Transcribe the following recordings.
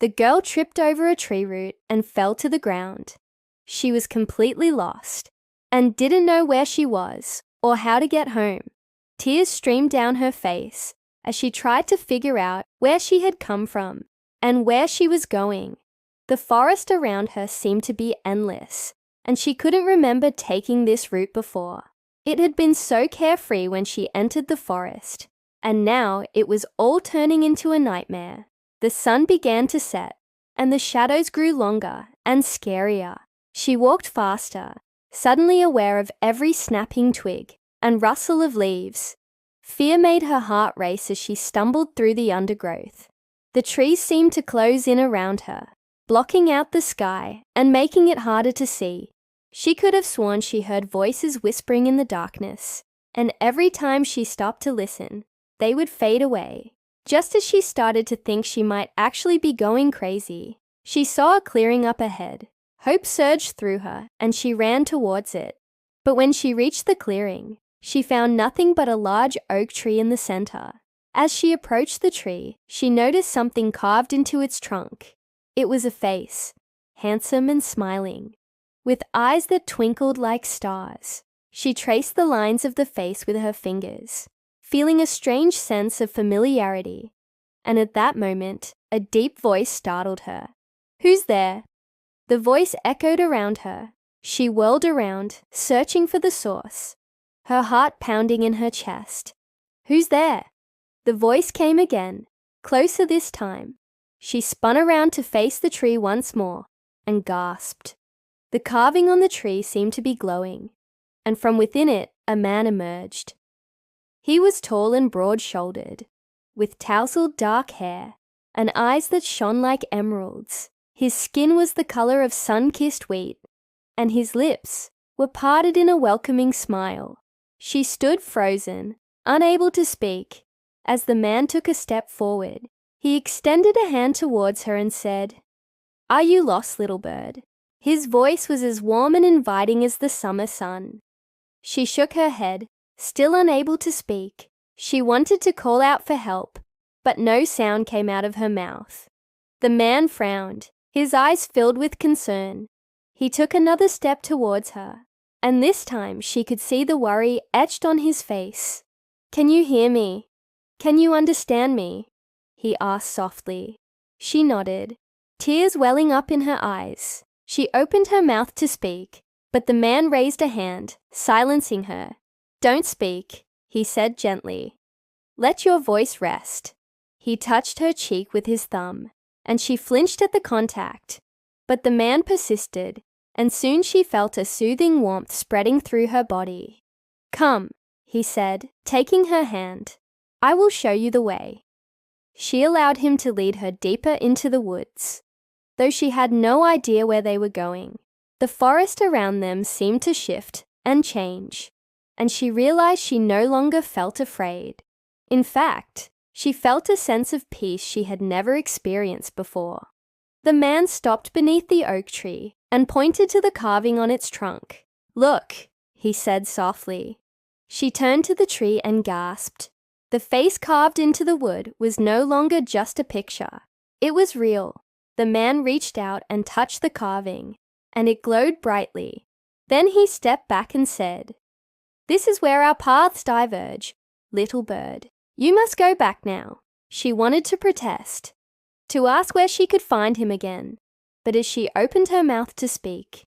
The girl tripped over a tree root and fell to the ground. She was completely lost and didn't know where she was or how to get home. Tears streamed down her face as she tried to figure out where she had come from and where she was going. The forest around her seemed to be endless, and she couldn't remember taking this route before. It had been so carefree when she entered the forest, and now it was all turning into a nightmare. The sun began to set, and the shadows grew longer and scarier. She walked faster, suddenly aware of every snapping twig and rustle of leaves. Fear made her heart race as she stumbled through the undergrowth. The trees seemed to close in around her, blocking out the sky and making it harder to see. She could have sworn she heard voices whispering in the darkness, and every time she stopped to listen, they would fade away. Just as she started to think she might actually be going crazy, she saw a clearing up ahead. Hope surged through her, and she ran towards it. But when she reached the clearing, she found nothing but a large oak tree in the center. As she approached the tree, she noticed something carved into its trunk. It was a face, handsome and smiling, with eyes that twinkled like stars. She traced the lines of the face with her fingers, feeling a strange sense of familiarity. And at that moment, a deep voice startled her. "Who's there?" The voice echoed around her. She whirled around, searching for the source, her heart pounding in her chest. "Who's there?" The voice came again, closer this time. She spun around to face the tree once more and gasped. The carving on the tree seemed to be glowing, and from within it, a man emerged. He was tall and broad-shouldered, with tousled dark hair and eyes that shone like emeralds. His skin was the color of sun-kissed wheat, and his lips were parted in a welcoming smile. She stood frozen, unable to speak, as the man took a step forward. He extended a hand towards her and said, "Are you lost, little bird?" His voice was as warm and inviting as the summer sun. She shook her head, still unable to speak. She wanted to call out for help, but no sound came out of her mouth. The man frowned, his eyes filled with concern. He took another step towards her, and this time she could see the worry etched on his face. "Can you hear me? Can you understand me?" he asked softly. She nodded, tears welling up in her eyes. She opened her mouth to speak, but the man raised a hand, silencing her. "Don't speak," he said gently. "Let your voice rest." He touched her cheek with his thumb, and she flinched at the contact. But the man persisted, and soon she felt a soothing warmth spreading through her body. "Come," he said, taking her hand. "I will show you the way." She allowed him to lead her deeper into the woods. Though she had no idea where they were going, the forest around them seemed to shift and change, and she realized she no longer felt afraid. In fact, she felt a sense of peace she had never experienced before. The man stopped beneath the oak tree and pointed to the carving on its trunk. "Look," he said softly. She turned to the tree and gasped. The face carved into the wood was no longer just a picture. It was real. The man reached out and touched the carving, and it glowed brightly. Then he stepped back and said, "This is where our paths diverge, little bird. You must go back now." She wanted to protest, to ask where she could find him again, but as she opened her mouth to speak,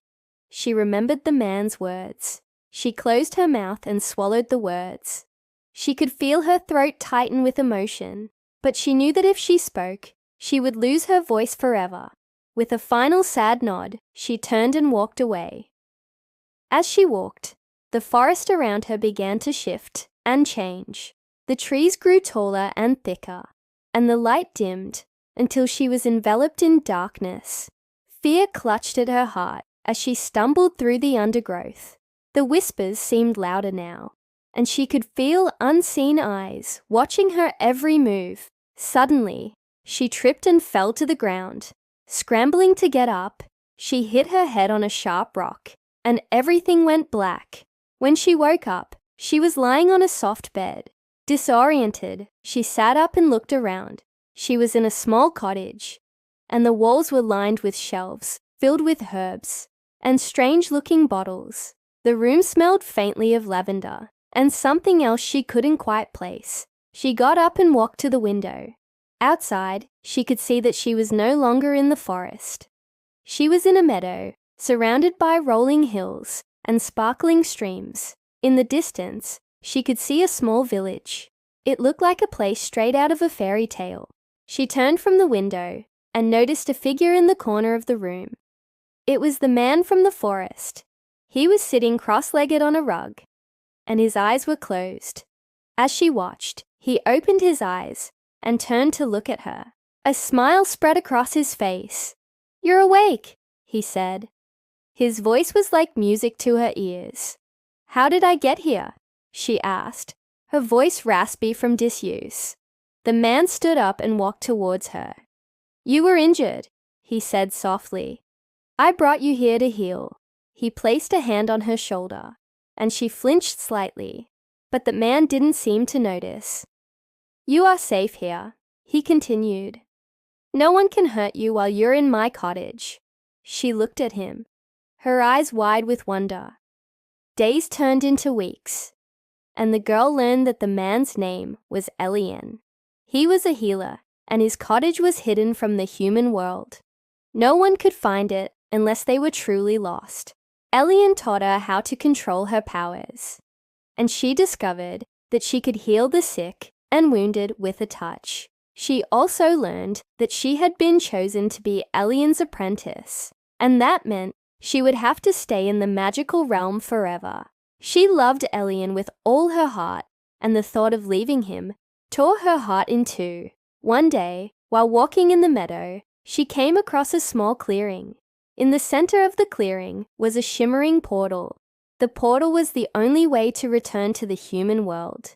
she remembered the man's words. She closed her mouth and swallowed the words. She could feel her throat tighten with emotion, but she knew that if she spoke, she would lose her voice forever. With a final sad nod, she turned and walked away. As she walked, the forest around her began to shift and change. The trees grew taller and thicker, and the light dimmed until she was enveloped in darkness. Fear clutched at her heart as she stumbled through the undergrowth. The whispers seemed louder now, and she could feel unseen eyes watching her every move. Suddenly, she tripped and fell to the ground. Scrambling to get up, she hit her head on a sharp rock, and everything went black. When she woke up, she was lying on a soft bed. Disoriented, she sat up and looked around. She was in a small cottage, and the walls were lined with shelves filled with herbs and strange-looking bottles. The room smelled faintly of lavender and something else she couldn't quite place. She got up and walked to the window. Outside, she could see that she was no longer in the forest. She was in a meadow, surrounded by rolling hills and sparkling streams. In the distance, she could see a small village. It looked like a place straight out of a fairy tale. She turned from the window and noticed a figure in the corner of the room. It was the man from the forest. He was sitting cross-legged on a rug, and his eyes were closed. As she watched, he opened his eyes and turned to look at her. A smile spread across his face. "You're awake," he said. His voice was like music to her ears. "How did I get here?" she asked, her voice raspy from disuse. The man stood up and walked towards her. "You were injured," he said softly. "I brought you here to heal." He placed a hand on her shoulder, and she flinched slightly, but the man didn't seem to notice. "You are safe here," he continued. "No one can hurt you while you're in my cottage." She looked at him, her eyes wide with wonder. Days turned into weeks, and the girl learned that the man's name was Elian. He was a healer, and his cottage was hidden from the human world. No one could find it unless they were truly lost. Elian taught her how to control her powers, and she discovered that she could heal the sick and wounded with a touch. She also learned that she had been chosen to be Elian's apprentice, and that meant she would have to stay in the magical realm forever. She loved Elian with all her heart, and the thought of leaving him tore her heart in two. One day, while walking in the meadow, she came across a small clearing. In the center of the clearing was a shimmering portal. The portal was the only way to return to the human world,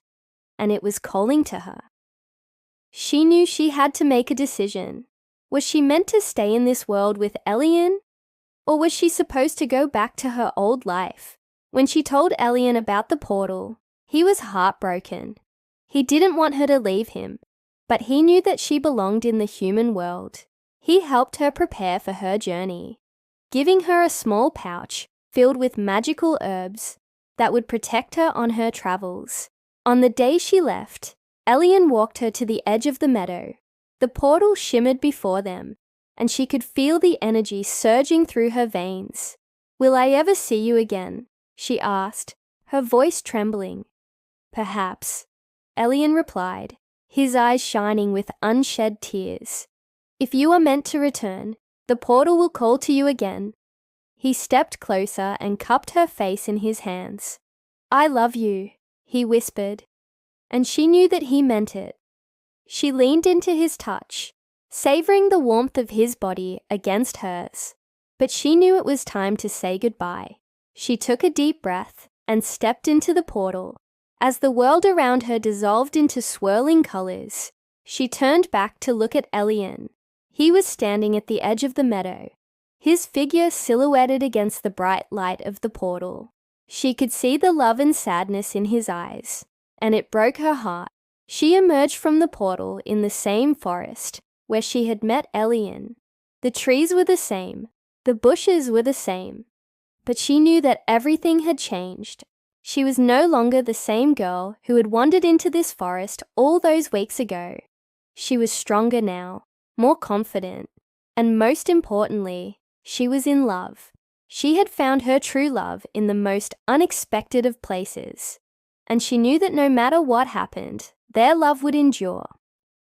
and it was calling to her. She knew she had to make a decision. Was she meant to stay in this world with Elian, or was she supposed to go back to her old life? When she told Elian about the portal, he was heartbroken. He didn't want her to leave him, but he knew that she belonged in the human world. He helped her prepare for her journey, giving her a small pouch filled with magical herbs that would protect her on her travels. On the day she left, Elian walked her to the edge of the meadow. The portal shimmered before them, and she could feel the energy surging through her veins. "Will I ever see you again?" she asked, her voice trembling. "Perhaps," Elian replied, his eyes shining with unshed tears. "If you are meant to return, the portal will call to you again." He stepped closer and cupped her face in his hands. "I love you," he whispered, and she knew that he meant it. She leaned into his touch, savoring the warmth of his body against hers, but she knew it was time to say goodbye. She took a deep breath and stepped into the portal. As the world around her dissolved into swirling colors, she turned back to look at Elian. He was standing at the edge of the meadow, his figure silhouetted against the bright light of the portal. She could see the love and sadness in his eyes, and it broke her heart. She emerged from the portal in the same forest where she had met Elian. The trees were the same, the bushes were the same, but she knew that everything had changed. She was no longer the same girl who had wandered into this forest all those weeks ago. She was stronger now, more confident, and most importantly, she was in love. She had found her true love in the most unexpected of places, and she knew that no matter what happened, their love would endure.